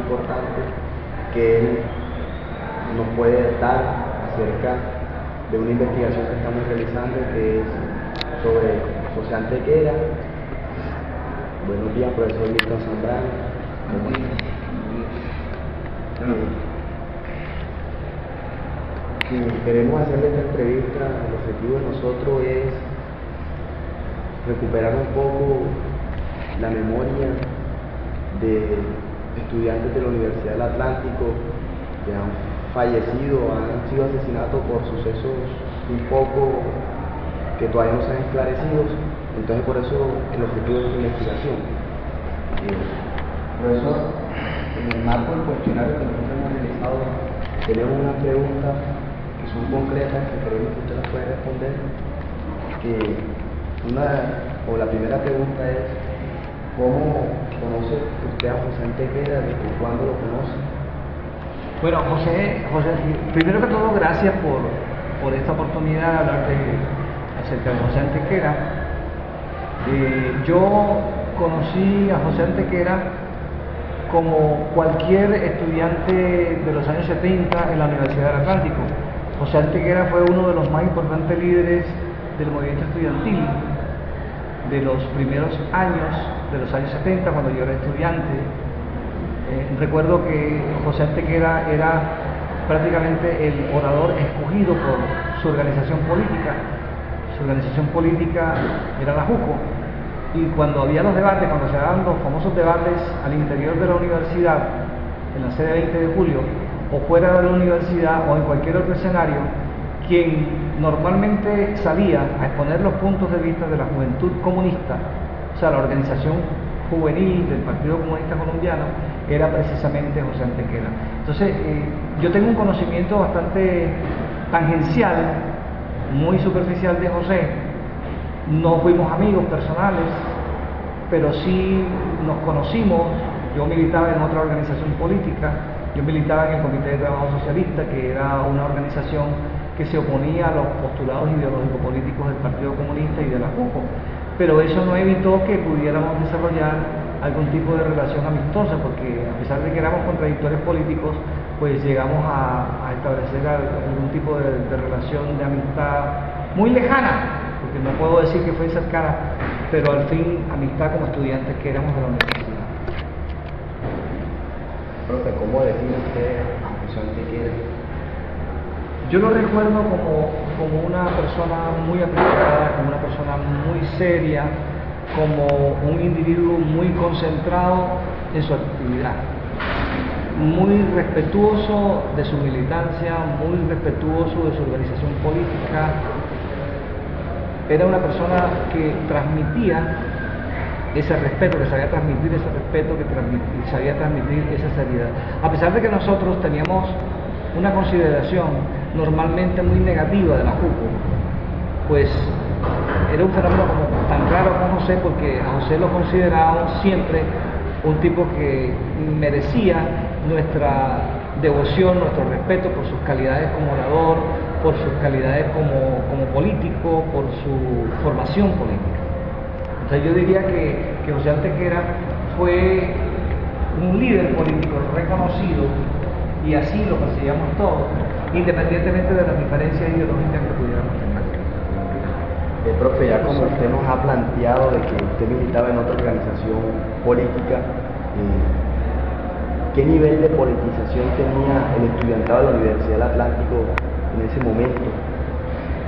importante que él nos puede dar acerca de una investigación que estamos realizando, que es sobre José Antequera. Buenos días, profesor Víctor Zambrano. Queremos hacerle esta entrevista. El objetivo de nosotros es recuperar un poco la memoria de estudiantes de la Universidad del Atlántico que han fallecido, han sido asesinados por sucesos un poco que todavía no se han esclarecido. Entonces, por eso el objetivo de esta investigación. Profesor, en el marco del cuestionario que nosotros hemos realizado, tenemos unas preguntas que son concretas, que queremos que usted las pueda responder. La primera pregunta es: ¿cómo conoce usted a José Antequera? ¿Desde cuándo lo conoce? Bueno, José, primero que todo, gracias por esta oportunidad de hablar acerca de José Antequera. Yo conocí a José Antequera como cualquier estudiante de los años 70 en la Universidad del Atlántico. José Antequera fue uno de los más importantes líderes del movimiento estudiantil de los primeros años de los años 70, cuando yo era estudiante. Recuerdo que José Antequera era prácticamente el orador escogido por su organización política. Su organización política era la JUCO, y cuando había los debates, cuando se daban los famosos debates al interior de la universidad, en la sede 20 de julio, o fuera de la universidad o en cualquier otro escenario, quien normalmente salía a exponer los puntos de vista de la juventud comunista, o sea, la organización juvenil del Partido Comunista Colombiano, era precisamente José Antequera. Entonces, yo tengo un conocimiento bastante tangencial, muy superficial de José. No fuimos amigos personales, pero sí nos conocimos. Yo militaba en otra organización política, yo militaba en el Comité de Trabajo Socialista, que era una organización que se oponía a los postulados ideológicos políticos del Partido Comunista y de la JUCO, pero eso no evitó que pudiéramos desarrollar algún tipo de relación amistosa, porque a pesar de que éramos contradictores políticos, pues llegamos a establecer algún tipo de relación de amistad muy lejana, porque no puedo decir que fue cercana, pero al fin amistad como estudiantes que éramos de la universidad. Profe, ¿cómo define usted a José Antequera? Yo lo recuerdo como una persona muy aplicada, como una persona muy seria, como un individuo muy concentrado en su actividad, muy respetuoso de su militancia, muy respetuoso de su organización política. Era una persona que transmitía ese respeto, que sabía transmitir ese respeto, que sabía transmitir esa seriedad. A pesar de que nosotros teníamos una consideración normalmente muy negativa de la JUCO, pues era un fenómeno como tan raro como José, porque a José lo considerábamos siempre un tipo que merecía nuestra devoción, nuestro respeto por sus calidades como orador, por sus calidades como político, por su formación política. Entonces yo diría que José Antequera fue un líder político reconocido, y así lo percibíamos todos, independientemente de las diferencias ideológicas que pudiéramos tener. Profe, ya como usted nos ha planteado de que usted militaba en otra organización política, ¿qué nivel de politización tenía el estudiantado de la Universidad del Atlántico en ese momento?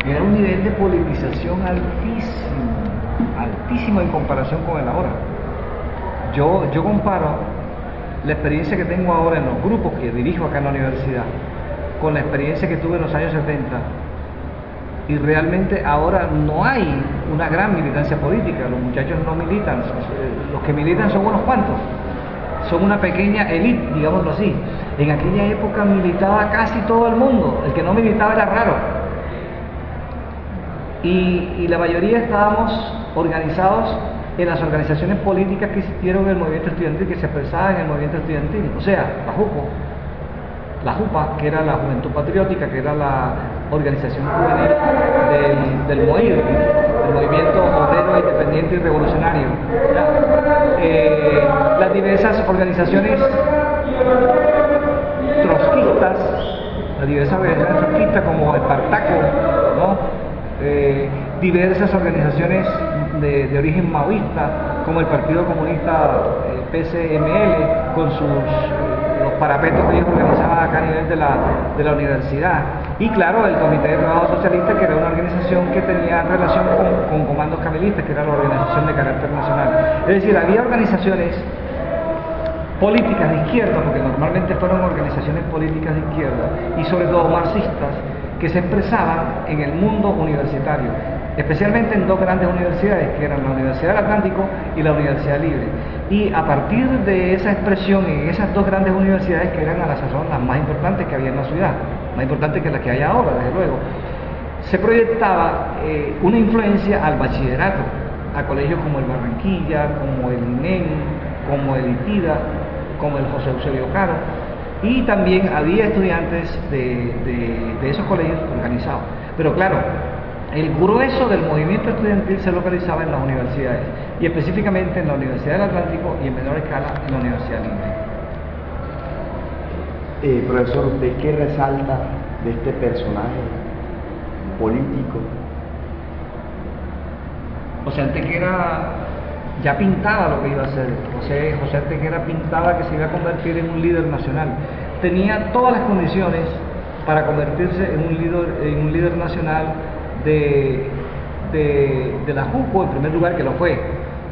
Era un nivel de politización altísimo, altísimo en comparación con el ahora. Yo comparo la experiencia que tengo ahora en los grupos que dirijo acá en la universidad con la experiencia que tuve en los años 70, y realmente ahora no hay una gran militancia política. Los muchachos no militan, los que militan son unos cuantos, son una pequeña élite, digámoslo así. En aquella época militaba casi todo el mundo, el que no militaba era raro, y la mayoría estábamos organizados en las organizaciones políticas que existieron en el movimiento estudiantil, que se expresaban en el movimiento estudiantil, o sea, la JUCO, la JUPA, que era la Juventud Patriótica, que era la organización juvenil del MOIR, del Movimiento Obrero Independiente y Revolucionario. Las diversas organizaciones diversas organizaciones trotskistas como Espartaco, ¿no? Diversas organizaciones de origen maoísta, como el Partido Comunista PCML, con los parapetos que ellos organizaban acá a nivel de la universidad. Y claro, el Comité de Trabajo Socialista, que era una organización que tenía relación con comandos camelistas, que era la organización de carácter nacional. Es decir, había organizaciones políticas de izquierda, porque normalmente fueron organizaciones políticas de izquierda, y sobre todo marxistas, que se expresaban en el mundo universitario, especialmente en dos grandes universidades, que eran la Universidad del Atlántico y la Universidad Libre. Y a partir de esa expresión en esas dos grandes universidades, que eran a la sazón las más importantes que había en la ciudad, más importantes que las que hay ahora, desde luego, se proyectaba una influencia al bachillerato, a colegios como el Barranquilla, como el INEM, como el ITIDA, como el José Eusebio Caro, y también había estudiantes de esos colegios organizados. Pero claro, el grueso del movimiento estudiantil se localizaba en las universidades, y específicamente en la Universidad del Atlántico y en menor escala en la Universidad Libre. Profesor, ¿usted qué resalta de este personaje político? José Antequera ya pintaba lo que iba a hacer. José Antequera pintaba que se iba a convertir en un líder nacional. Tenía todas las condiciones para convertirse en un líder nacional de la JUCO, en primer lugar, que lo fue,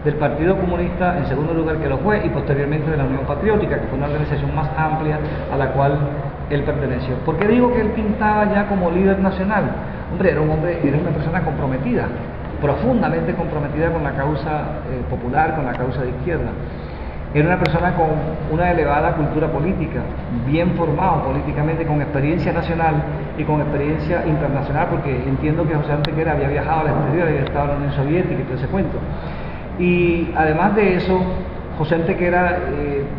del Partido Comunista, en segundo lugar, que lo fue, y posteriormente de la Unión Patriótica, que fue una organización más amplia a la cual él perteneció. ¿Por qué digo que él pintaba ya como líder nacional? Hombre, era una persona comprometida, profundamente comprometida con la causa popular, con la causa de izquierda. Era una persona con una elevada cultura política, bien formado políticamente, con experiencia nacional y con experiencia internacional, porque entiendo que José Antequera había viajado al exterior, había estado en la Unión Soviética y todo ese cuento. Y además de eso, José Antequera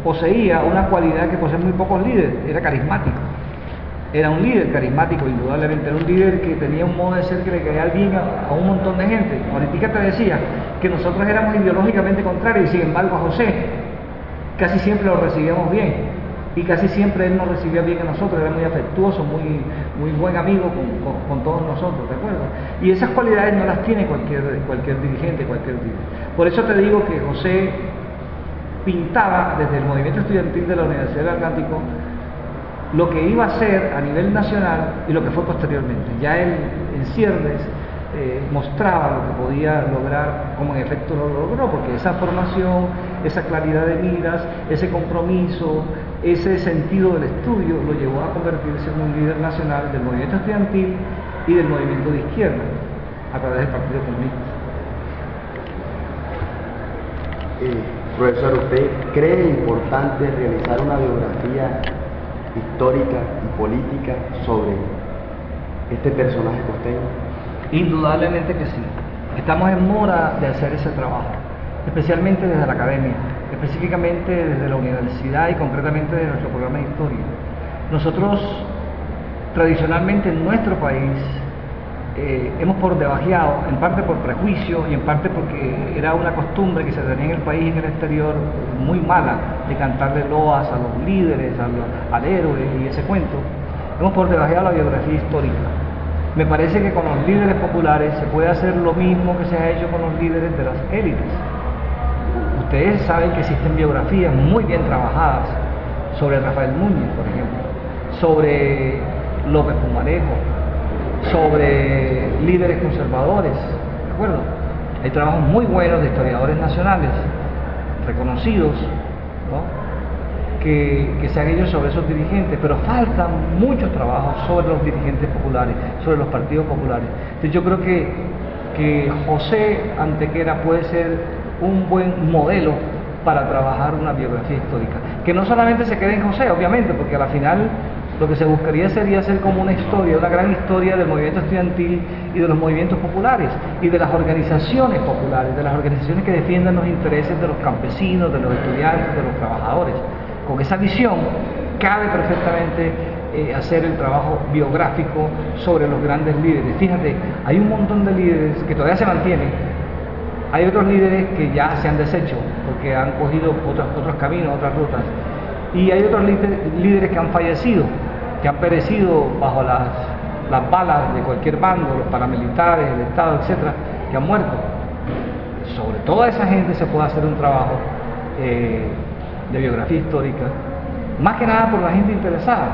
poseía una cualidad que poseen muy pocos líderes: era carismático. Era un líder carismático, indudablemente. Era un líder que tenía un modo de ser que le caía bien a un montón de gente. Ahorita te decía que nosotros éramos ideológicamente contrarios, y sin embargo a José casi siempre lo recibíamos bien, y casi siempre él nos recibía bien a nosotros. Era muy afectuoso, muy buen amigo con todos nosotros, ¿de acuerdo? Y esas cualidades no las tiene cualquier dirigente, cualquier líder. Por eso te digo que José pintaba desde el movimiento estudiantil de la Universidad del Atlántico lo que iba a ser a nivel nacional y lo que fue posteriormente. Ya él en ciernes mostraba lo que podía lograr, como en efecto lo logró, porque esa formación, esa claridad de miras, ese compromiso, ese sentido del estudio lo llevó a convertirse en un líder nacional del movimiento estudiantil y del movimiento de izquierda a través del Partido Comunista. Profesor, ¿usted cree importante realizar una biografía histórica y política sobre este personaje costeño? Indudablemente que sí. Estamos en mora de hacer ese trabajo, especialmente desde la academia, específicamente desde la universidad y concretamente de nuestro programa de historia. Nosotros, tradicionalmente en nuestro país, hemos por debajeado, en parte por prejuicio y en parte porque era una costumbre que se tenía en el país y en el exterior muy mala, de cantarle loas a los líderes, al héroe y ese cuento. Hemos por debajeado la biografía histórica. Me parece que con los líderes populares se puede hacer lo mismo que se ha hecho con los líderes de las élites. Ustedes saben que existen biografías muy bien trabajadas sobre Rafael Núñez, por ejemplo, sobre López Pumarejo, sobre líderes conservadores, ¿de acuerdo? Hay trabajos muy buenos de historiadores nacionales, reconocidos, ¿no?, que se han hecho sobre esos dirigentes, pero faltan muchos trabajos sobre los dirigentes populares, sobre los partidos populares. Entonces yo creo que José Antequera puede ser un buen modelo para trabajar una biografía histórica, que no solamente se quede en José, obviamente, porque a la final lo que se buscaría sería hacer como una historia, una gran historia del movimiento estudiantil y de los movimientos populares y de las organizaciones populares, de las organizaciones que defiendan los intereses de los campesinos, de los estudiantes, de los trabajadores. Con esa visión cabe perfectamente hacer el trabajo biográfico sobre los grandes líderes. Fíjate, hay un montón de líderes que todavía se mantienen, hay otros líderes que ya se han deshecho porque han cogido otros caminos, otras rutas, y hay otros líderes que han fallecido. que han perecido bajo las balas de cualquier bando, los paramilitares, el Estado, etcétera, que han muerto. Sobre toda esa gente se puede hacer un trabajo de biografía histórica, más que nada por la gente interesada.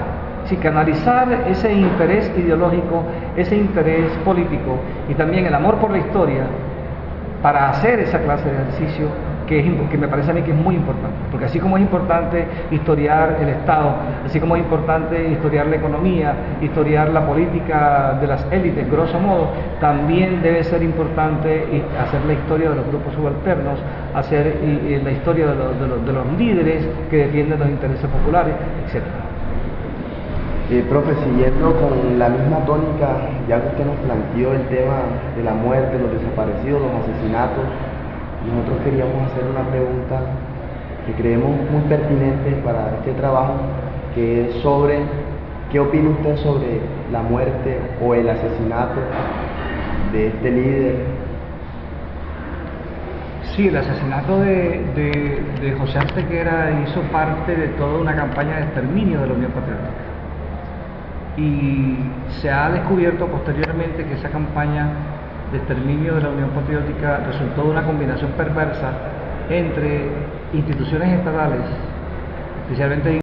Sí, canalizar ese interés ideológico, ese interés político y también el amor por la historia para hacer esa clase de ejercicio que me parece a mí que es muy importante, porque así como es importante historiar el Estado, así como es importante historiar la economía, historiar la política de las élites, grosso modo, también debe ser importante hacer la historia de los grupos subalternos, hacer la historia de los líderes que defienden los intereses populares, etc. Profe, siguiendo con la misma tónica, ya que usted nos planteó el tema de la muerte, los desaparecidos, los asesinatos, nosotros queríamos hacer una pregunta que creemos muy pertinente para este trabajo, que es sobre ¿qué opina usted sobre la muerte o el asesinato de este líder? Sí, el asesinato de José Antequera hizo parte de toda una campaña de exterminio de la Unión Patriótica. Y se ha descubierto posteriormente que esa campaña de exterminio de la Unión Patriótica resultó de una combinación perversa entre instituciones estatales, especialmente